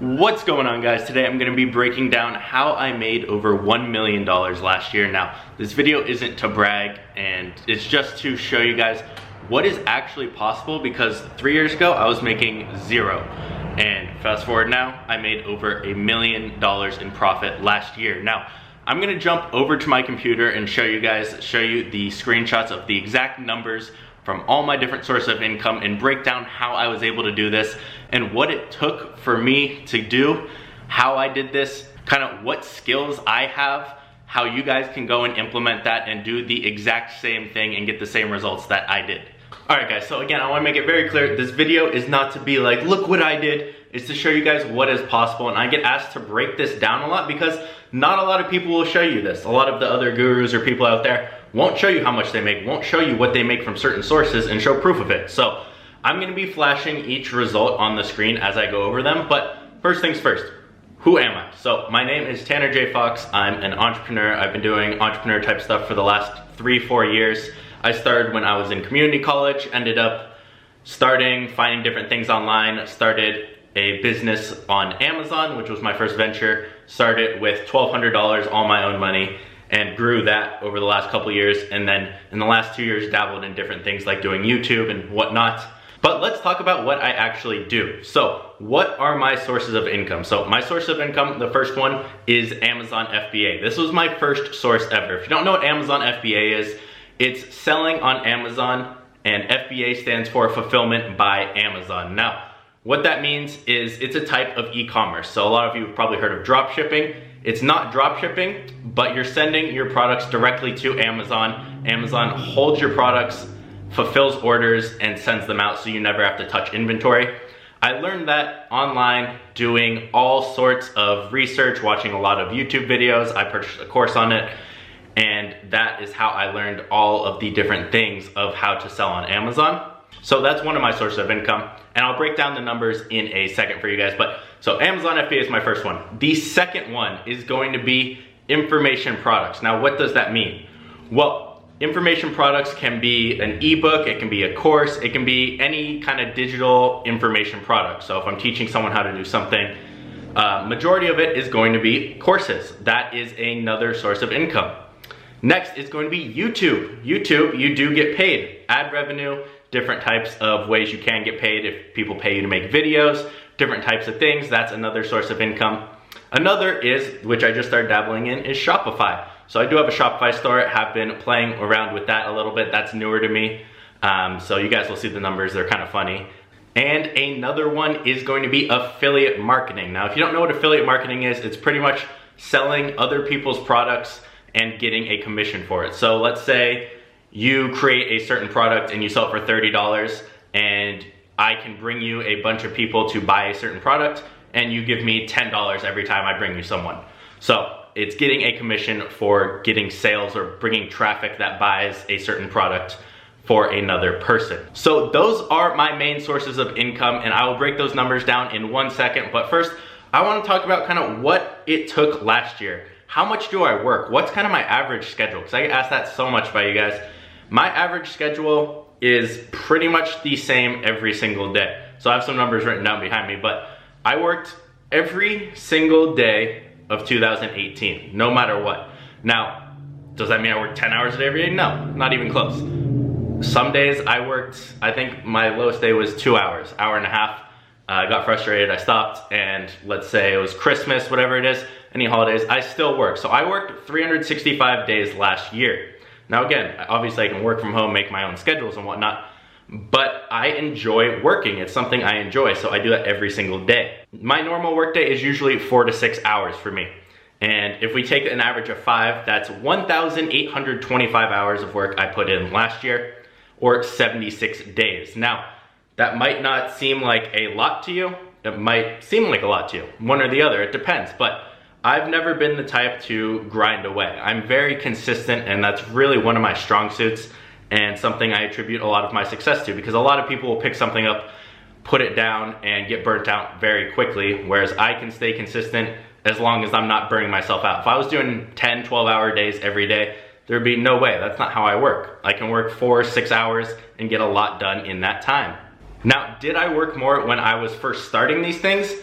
What's going on, guys? Today I'm going to be breaking down how I made over $1 million last year. Now, this video isn't to brag, and it's just to show you guys what is actually possible, because 3 years ago I was making zero, and fast forward now, I made over $1 million in profit last year. Now, I'm going to jump over to my computer and show you the screenshots of the exact numbers from all my different sources of income and break down how I was able to do this and what it took for me to do, how I did this, kind of what skills I have, how you guys can go and implement that and do the exact same thing and get the same results that I did. Alright guys, so again, I want to make it very clear, this video is not to be like, look what I did. It's to show you guys what is possible, and I get asked to break this down a lot because not a lot of people will show you this. A lot of the other gurus or people out there won't show you how much they make, won't show you what they make from certain sources and show proof of it. So I'm going to be flashing each result on the screen as I go over them, but first things first, who am I? So my name is Tanner J. Fox. I'm an entrepreneur. I've been doing entrepreneur type stuff for the last 3-4 years. I started when I was in community college, ended up finding different things online, started a business on Amazon, which was my first venture, started with $1,200, all my own money, and grew that over the last couple years, and then in the last 2 years dabbled in different things like doing YouTube and whatnot. But let's talk about what I actually do. So what are my sources of income? So my source of income, the first one is Amazon FBA. This was my first source ever. If you don't know what Amazon FBA is, it's selling on Amazon, and FBA stands for Fulfillment by Amazon. Now, what that means is it's a type of e-commerce. So a lot of you have probably heard of drop shipping. It's not drop shipping, but you're sending your products directly to Amazon. Amazon holds your products, fulfills orders, and sends them out so you never have to touch inventory. I learned that online doing all sorts of research, watching a lot of YouTube videos. I purchased a course on it, and that is how I learned all of the different things of how to sell on Amazon. So that's one of my sources of income, and I'll break down the numbers in a second for you guys. But so Amazon FBA is my first one. The second one is going to be information products. Now, what does that mean? Well, information products can be an ebook, it can be a course, it can be any kind of digital information product. So if I'm teaching someone how to do something, majority of it is going to be courses. That is another source of income. Next is going to be YouTube. YouTube, you do get paid. Ad revenue, different types of ways you can get paid if people pay you to make videos, different types of things. That's another source of income. Another is, which I just started dabbling in, is Shopify. So I do have a Shopify store, have been playing around with that a little bit. That's newer to me. So you guys will see the numbers, they're kind of funny. And another one is going to be affiliate marketing. Now, if you don't know what affiliate marketing is, it's pretty much selling other people's products and getting a commission for it. So let's say you create a certain product and you sell it for $30, and I can bring you a bunch of people to buy a certain product, and you give me $10 every time I bring you someone. So it's getting a commission for getting sales or bringing traffic that buys a certain product for another person. So those are my main sources of income, and I will break those numbers down in 1 second. But first, I want to talk about kind of what it took last year. How much do I work? What's kind of my average schedule? Because I get asked that so much by you guys. My average schedule is pretty much the same every single day. So I have some numbers written down behind me, but I worked every single day of 2018, no matter what. Now, does that mean I work 10 hours a day every day? No, not even close. Some days I worked, I think my lowest day was 2 hours, hour and a half. I got frustrated, I stopped, and let's say it was Christmas, whatever it is, any holidays, I still work. So I worked 365 days last year. Now again, obviously I can work from home, make my own schedules and whatnot, but I enjoy working. It's something I enjoy, so I do that every single day. My normal work day is usually 4 to 6 hours for me. And if we take an average of 5, that's 1,825 hours of work I put in last year, or 76 days. Now, that might not seem like a lot to you. It might seem like a lot to you. One or the other, it depends. But I've never been the type to grind away. I'm very consistent, and that's really one of my strong suits and something I attribute a lot of my success to, because a lot of people will pick something up, put it down, and get burnt out very quickly, whereas I can stay consistent as long as I'm not burning myself out. If I was doing 10, 12-hour days every day, there'd be no way. That's not how I work. I can work 4 or 6 hours and get a lot done in that time. Now, did I work more when I was first starting these things?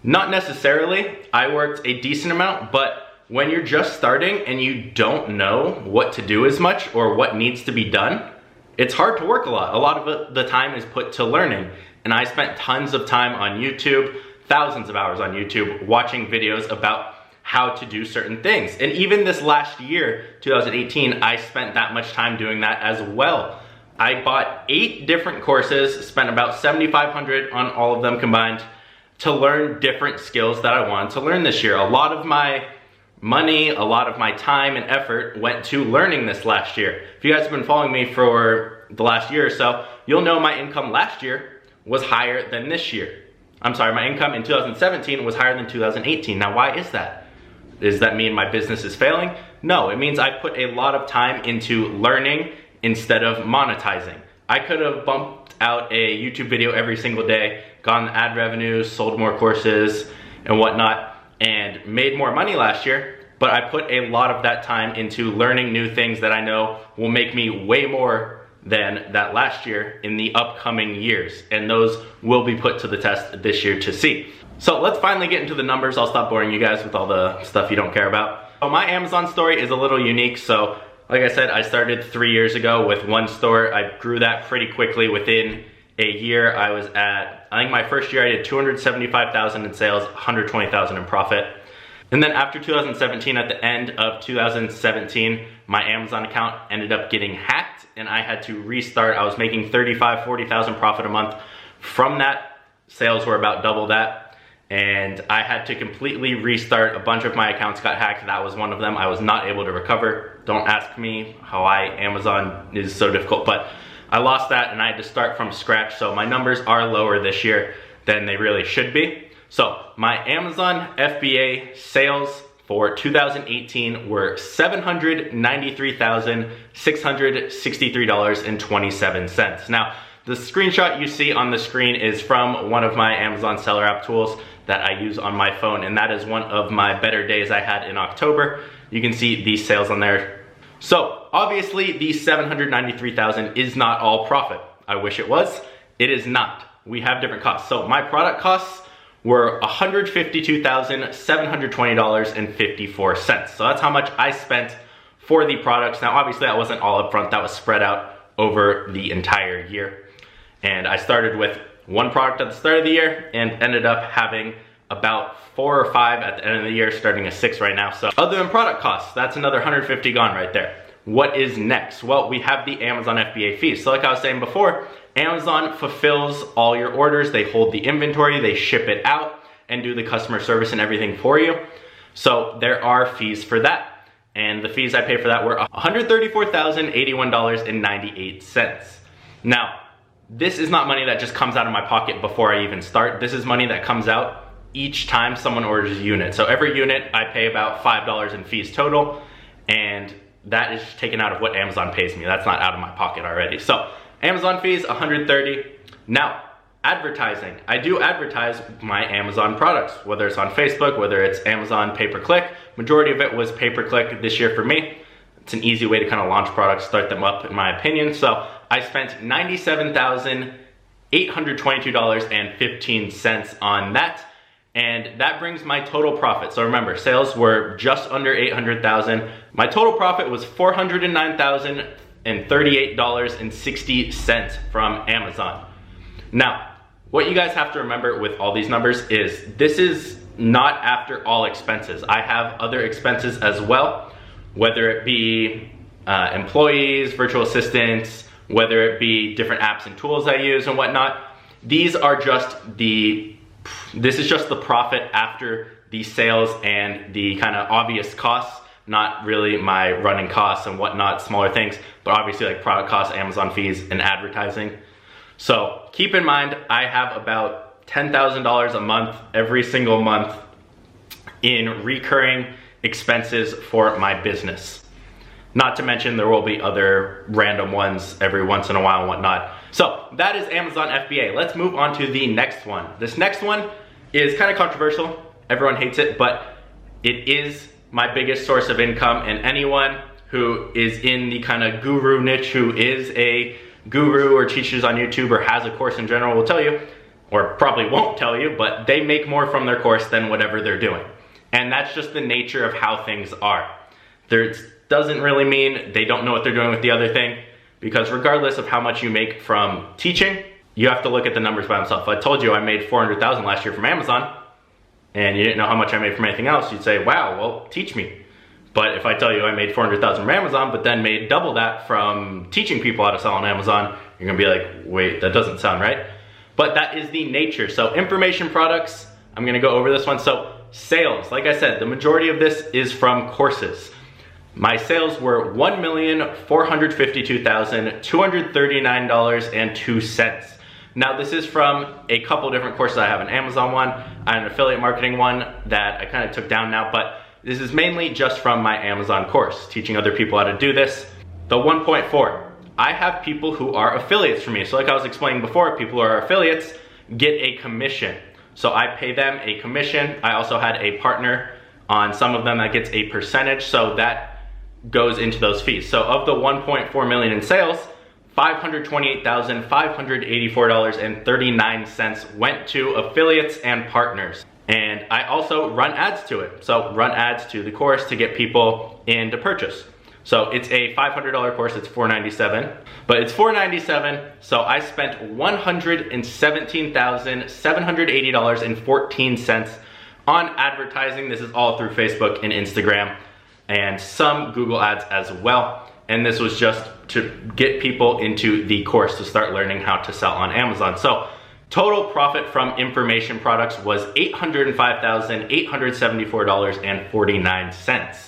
Not necessarily. I worked a decent amount, but when you're just starting and you don't know what to do as much or what needs to be done, it's hard to work a lot. A lot of the time is put to learning. And I spent tons of time on YouTube, thousands of hours on YouTube, watching videos about how to do certain things. And even this last year, 2018, I spent that much time doing that as well. I bought 8 different courses, spent about $7,500 on all of them combined to learn different skills that I wanted to learn this year. A lot of my money, a lot of my time and effort went to learning this last year. If you guys have been following me for the last year or so, you'll know my income last year was higher than this year. I'm sorry, my income in 2017 was higher than 2018. Now, why is that? Does that mean my business is failing? No, it means I put a lot of time into learning instead of monetizing. I could have bumped out a YouTube video every single day, gotten ad revenue, sold more courses and whatnot, and made more money last year, but I put a lot of that time into learning new things that I know will make me way more than that last year in the upcoming years, and those will be put to the test this year to see. So let's finally get into the numbers. I'll stop boring you guys with all the stuff you don't care about. So my Amazon story is a little unique. So like I said, I started 3 years ago with one store. I grew that pretty quickly. Within a year, I was at, I think my first year I did $275,000 in sales, $120,000 in profit. And then after 2017, at the end of 2017, my Amazon account ended up getting hacked and I had to restart. I was making $35,000, $40,000 profit a month. From that, sales were about double that. And I had to completely restart. A bunch of my accounts got hacked. That was one of them. I was not able to recover. Don't ask me why Amazon is so difficult, but I lost that and I had to start from scratch. So my numbers are lower this year than they really should be. So my Amazon FBA sales for 2018 were $793,663.27. Now, the screenshot you see on the screen is from one of my Amazon seller app tools that I use on my phone, and that is one of my better days I had in October. You can see these sales on there. So obviously the $793,000 is not all profit. I wish it was. It is not. We have different costs. So my product costs were $152,720.54. So that's how much I spent for the products. Now obviously that wasn't all up front, that was spread out over the entire year. And I started with one product at the start of the year and ended up having about 4 or 5 at the end of the year, starting at 6 right now. So other than product costs, that's another 150 gone right there. What is next? Well, we have the Amazon FBA fees. So like I was saying before, Amazon fulfills all your orders. They hold the inventory, they ship it out and do the customer service and everything for you. So there are fees for that. And the fees I paid for that were $134,081.98. Now, this is not money that just comes out of my pocket before I even start. This is money that comes out each time someone orders a unit. So every unit I pay about $5 in fees total, and that is taken out of what Amazon pays me. That's not out of my pocket already. So Amazon fees, $130. Now, advertising. I do advertise my Amazon products, whether it's on Facebook, whether it's Amazon pay-per-click. Majority of it was pay-per-click this year for me. It's an easy way to kind of launch products, start them up in my opinion. So I spent $97,822.15 on that. And that brings my total profit. So remember, sales were just under $800,000. My total profit was $409,038.60 from Amazon. Now, what you guys have to remember with all these numbers is this is not after all expenses. I have other expenses as well, whether it be employees, virtual assistants, whether it be different apps and tools I use and whatnot. These are just this is just the profit after the sales and the kind of obvious costs, not really my running costs and whatnot, smaller things, but obviously like product costs, Amazon fees, and advertising. So keep in mind, I have about $10,000 a month, every single month, in recurring expenses for my business. Not to mention there will be other random ones every once in a while and whatnot. So that is Amazon FBA. Let's move on to the next one. This next one is kind of controversial. Everyone hates it, but it is my biggest source of income, and anyone who is in the kind of guru niche, who is a guru or teaches on YouTube or has a course in general, will tell you or probably won't tell you, but they make more from their course than whatever they're doing. And that's just the nature of how things are. There doesn't really mean they don't know what they're doing with the other thing, because regardless of how much you make from teaching, you have to look at the numbers by themselves. If I told you I made $400,000 last year from Amazon, and you didn't know how much I made from anything else, you'd say, wow, well, teach me. But if I tell you I made $400,000 from Amazon, but then made double that from teaching people how to sell on Amazon, you're gonna be like, wait, that doesn't sound right. But that is the nature. So information products, I'm gonna go over this one. So sales, like I said, the majority of this is from courses. My sales were $1,452,239.02. Now this is from a couple different courses. I have an Amazon one, I have an affiliate marketing one that I kind of took down now, but this is mainly just from my Amazon course, teaching other people how to do this. The 1.4, I have people who are affiliates for me. So like I was explaining before, people who are affiliates get a commission. So I pay them a commission. I also had a partner on some of them that gets a percentage, so that goes into those fees. So of the 1.4 million in sales, $528,584.39 went to affiliates and partners. And I also run ads to it. So run ads to the course to get people in to purchase. So it's a $500 course, it's $497, but it's $497, so I spent $117,780.14 on advertising. This is all through Facebook and Instagram and some Google ads as well. And this was just to get people into the course to start learning how to sell on Amazon. So total profit from information products was $805,874.49.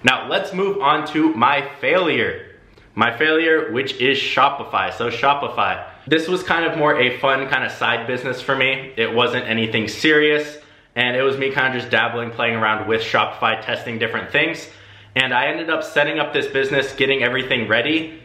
Now let's move on to my failure. My failure, which is Shopify. So Shopify, this was kind of more a fun kind of side business for me. It wasn't anything serious, and it was me kind of just dabbling, playing around with Shopify, testing different things. And I ended up setting up this business, getting everything ready,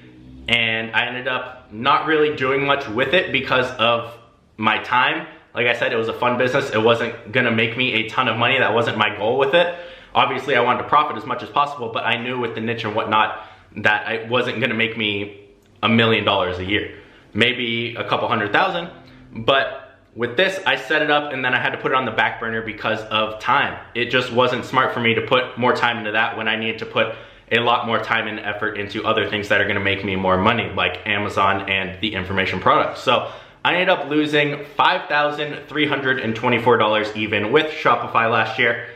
and I ended up not really doing much with it because of my time. Like I said, it was a fun business. It wasn't gonna make me a ton of money. That wasn't my goal with it. Obviously I wanted to profit as much as possible, but I knew with the niche and whatnot that it wasn't gonna make me $1 million a year. Maybe a couple $100,000, but with this, I set it up and then I had to put it on the back burner because of time. It just wasn't smart for me to put more time into that when I needed to put a lot more time and effort into other things that are gonna make me more money, like Amazon and the information products. So I ended up losing $5,324 even with Shopify last year.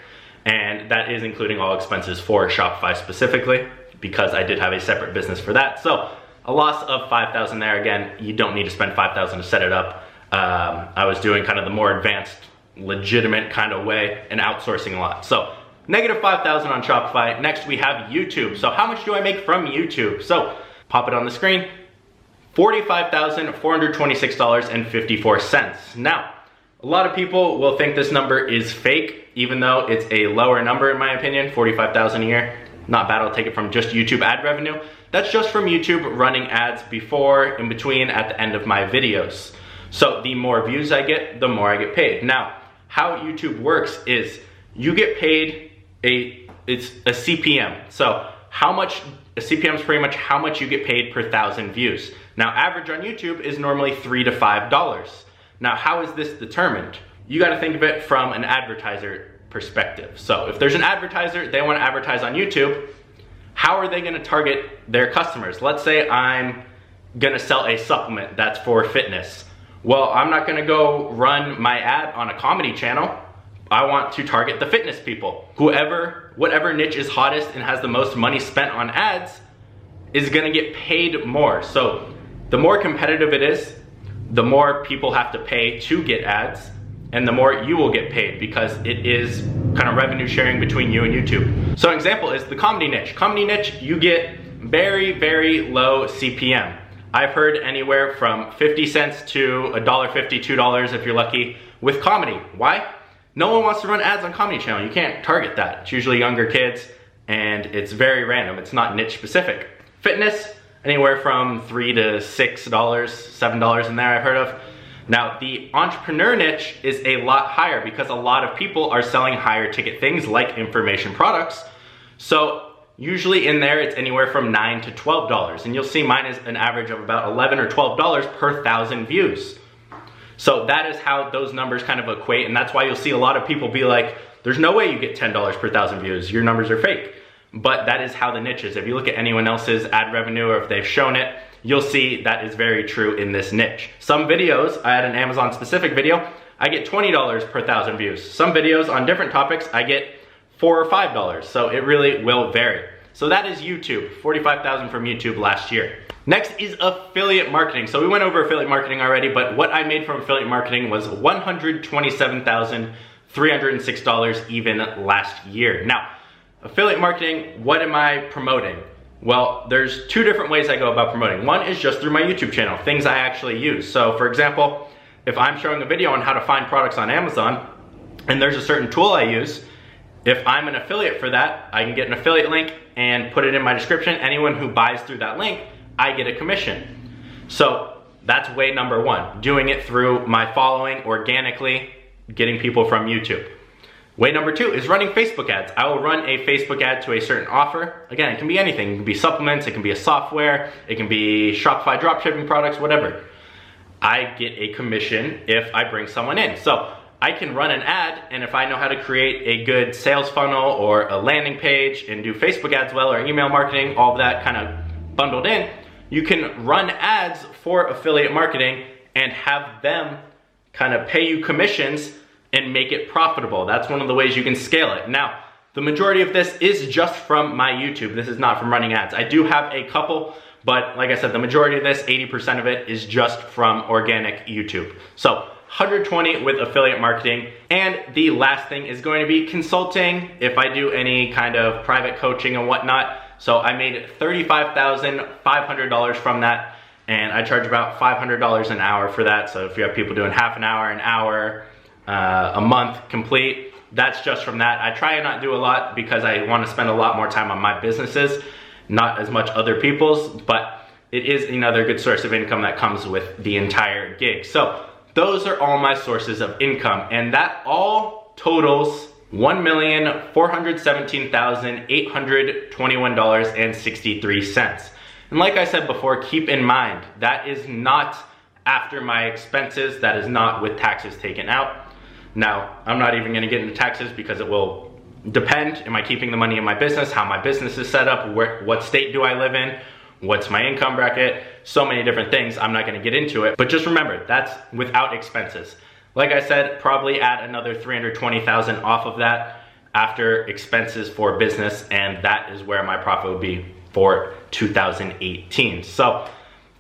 And that is including all expenses for Shopify specifically, because I did have a separate business for that. So a loss of $5,000 there. Again, you don't need to spend $5,000 to set it up. I was doing kind of the more advanced, legitimate kind of way and outsourcing a lot. So negative $5,000 on Shopify. Next we have YouTube. So how much do I make from YouTube? So pop it on the screen, $45,426.54. Now, a lot of people will think this number is fake, even though it's a lower number in my opinion, $45,000 a year. Not bad, I'll take it from just YouTube ad revenue. That's just from YouTube running ads before, in between, at the end of my videos. So the more views I get, the more I get paid. Now, how YouTube works is you get paid it's a CPM. So how much, a CPM is pretty much how much you get paid per 1,000 views. Now average on YouTube is normally $3 to $5. Now how is this determined? You gotta think of it from an advertiser perspective. So if there's an advertiser, they wanna advertise on YouTube, how are they gonna target their customers? Let's say I'm gonna sell a supplement that's for fitness. Well, I'm not gonna go run my ad on a comedy channel. I want to target the fitness people. Whatever niche is hottest and has the most money spent on ads is gonna get paid more. So the more competitive it is, the more people have to pay to get ads, and the more you will get paid because it is kind of revenue sharing between you and YouTube. So an example is the comedy niche. Comedy niche, you get very, very low CPM. I've heard anywhere from 50 cents to $1.50, $2 if you're lucky with comedy. Why? No one wants to run ads on Comedy Channel. You can't target that. It's usually younger kids and it's very random. It's not niche specific. Fitness, anywhere from $3 to $6, $7 in there I've heard of. Now the entrepreneur niche is a lot higher because a lot of people are selling higher ticket things like information products. So usually in there it's anywhere from $9 to $12, and you'll see mine is an average of about $11 or $12 per 1,000 views. So that is how those numbers kind of equate, and that's why you'll see a lot of people be like, there's no way you get $10 per thousand views, your numbers are fake. But that is how the niche is. If you look at anyone else's ad revenue, or if they've shown it, you'll see that is very true in this niche. Some videos, I had an Amazon specific video, I get $20 per thousand views. Some videos on different topics, I get $4 or $5. So it really will vary. So that is YouTube, 45,000 from YouTube last year. Next is affiliate marketing. So we went over affiliate marketing already, but what I made from affiliate marketing was $127,306 even last year. Now, affiliate marketing, what am I promoting? Well, there's two different ways I go about promoting. One is just through my YouTube channel, things I actually use. So for example, if I'm showing a video on how to find products on Amazon, and there's a certain tool I use, if I'm an affiliate for that, I can get an affiliate link and put it in my description. Anyone who buys through that link, I get a commission. So that's way number one, doing it through my following, organically, getting people from YouTube. Way number two is running Facebook ads. I will run a Facebook ad to a certain offer. Again, it can be anything. It can be supplements, it can be a software, it can be Shopify dropshipping products, whatever. I get a commission if I bring someone in. So I can run an ad, and if I know how to create a good sales funnel or a landing page and do Facebook ads well, or email marketing, all of that kind of bundled in, you can run ads for affiliate marketing and have them kind of pay you commissions and make it profitable. That's one of the ways you can scale it. Now, the majority of this is just from my YouTube. This is not from running ads. I do have a couple, but like I said, the majority of this, 80% of it, is just from organic YouTube. So 120 with affiliate marketing. And the last thing is going to be consulting, if I do any kind of private coaching and whatnot. So I made $35,500 from that, and I charge about $500 an hour for that. So if you have people doing half an hour, a month complete, that's just from that. I try and not do a lot because I want to spend a lot more time on my businesses, not as much other people's, but it is another good source of income that comes with the entire gig. So those are all my sources of income, and that all totals $1,417,821.63. And like I said before, keep in mind, that is not after my expenses, that is not with taxes taken out. Now, I'm not even gonna get into taxes because it will depend. Am I keeping the money in my business? How my business is set up? What state do I live in? What's my income bracket? So many different things. I'm not gonna get into it, but just remember, that's without expenses. Like I said, probably add another 320,000 off of that after expenses for business, and that is where my profit would be for 2018. So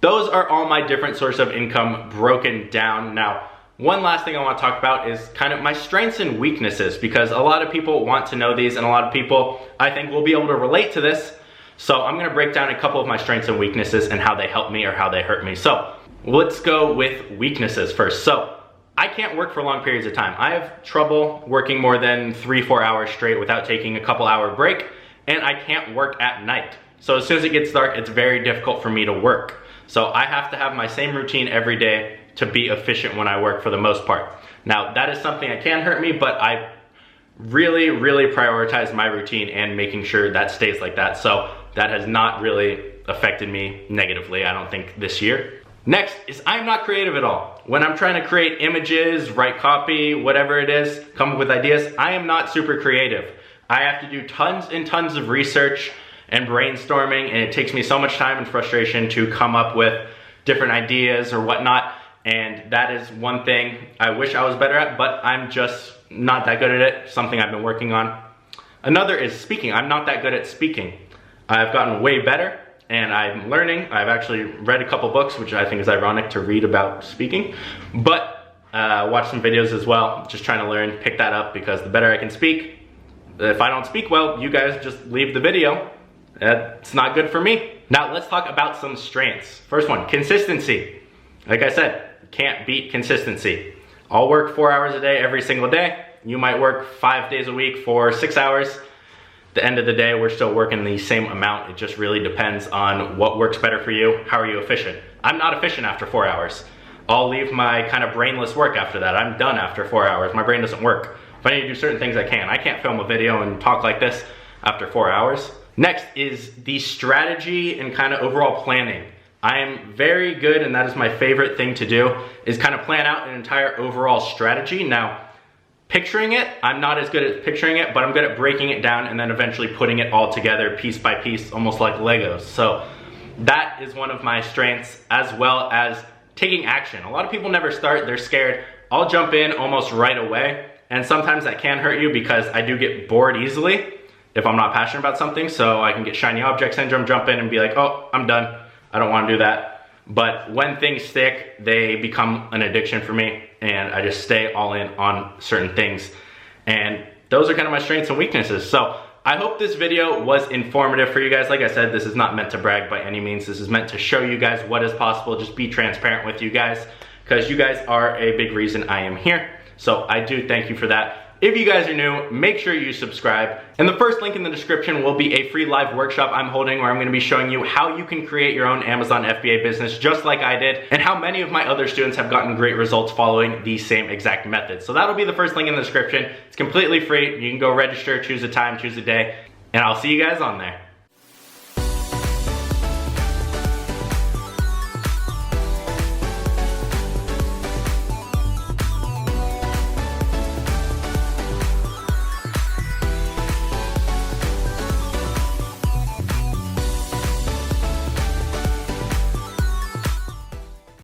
those are all my different sources of income broken down. Now, one last thing I want to talk about is kind of my strengths and weaknesses, because a lot of people want to know these, and a lot of people, I think, will be able to relate to this. So I'm gonna break down a couple of my strengths and weaknesses and how they help me or how they hurt me. So let's go with weaknesses first. So I can't work for long periods of time. I have trouble working more than 3-4 hours straight without taking a couple hour break, and I can't work at night. So as soon as it gets dark, it's very difficult for me to work. So I have to have my same routine every day to be efficient when I work, for the most part. Now, that is something that can hurt me, but I really, really prioritize my routine and making sure that stays like that. So that has not really affected me negatively, I don't think, this year. Next is I'm not creative at all. When I'm trying to create images, write copy, whatever it is, come up with ideas, I am not super creative. I have to do tons and tons of research and brainstorming, and it takes me so much time and frustration to come up with different ideas or whatnot, and that is one thing I wish I was better at, but I'm just not that good at it, something I've been working on. Another is speaking. I'm not that good at speaking. I've gotten way better, and I'm learning. I've actually read a couple books, which I think is ironic to read about speaking, but watch some videos as well, just trying to learn, pick that up, because the better I can speak. If I don't speak well, you guys just leave the video. It's not good for me. Now let's talk about some strengths. First one, consistency. Like I said, can't beat consistency. I'll work 4 hours a day every single day. You might work 5 days a week for 6 hours. At the end of the day, we're still working the same amount. It just really depends on what works better for you. How are you efficient? I'm not efficient after 4 hours. I'll leave my kind of brainless work after that. I'm done after 4 hours. My brain doesn't work. If I need to do certain things, I can. I can't film a video and talk like this after 4 hours. Next is the strategy and kind of overall planning. I am very good, and that is my favorite thing to do, is kind of plan out an entire overall strategy. Now, picturing it, I'm not as good at picturing it, but I'm good at breaking it down and then eventually putting it all together piece by piece, almost like Legos. So that is one of my strengths, as well as taking action. A lot of people never start, they're scared. I'll jump in almost right away, and sometimes that can hurt you because I do get bored easily if I'm not passionate about something, so I can get shiny object syndrome, jump in and be like, oh, I'm done. I don't want to do that. But when things stick, they become an addiction for me, and I just stay all in on certain things. And those are kind of my strengths and weaknesses. So I hope this video was informative for you guys. Like I said, this is not meant to brag by any means. This is meant to show you guys what is possible, just be transparent with you guys, because you guys are a big reason I am here. So I do thank you for that. If you guys are new, make sure you subscribe. And the first link in the description will be a free live workshop I'm holding where I'm gonna be showing you how you can create your own Amazon FBA business just like I did, and how many of my other students have gotten great results following the same exact method. So that'll be the first link in the description. It's completely free. You can go register, choose a time, choose a day, and I'll see you guys on there.